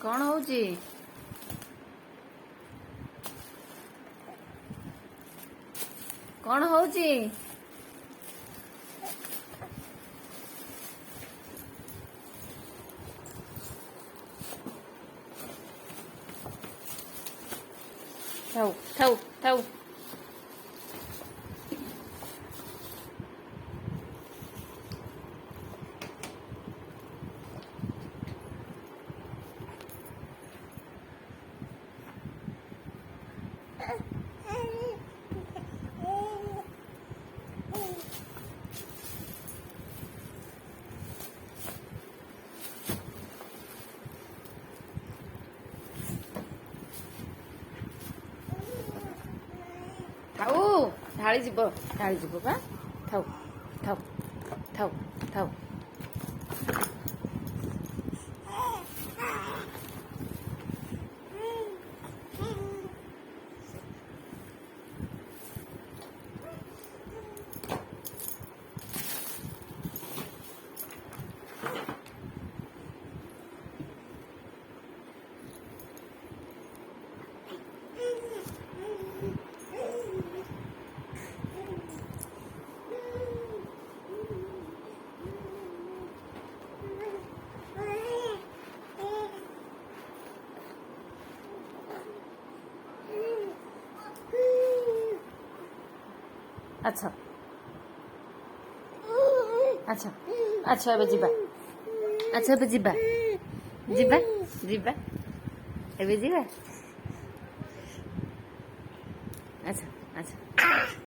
कौन होउची कौन होउची थाऊ थाऊ थाऊ थाऊ ढाली जीव बा थाऊ थाऊ थाऊ थाऊ अच्छा अच्छा अच्छा ଏବେ ଯିବା ଆଚ୍ଛା ଏବେ ଯିବା ଯିବା ଯିବା ଏବେ ଯିବା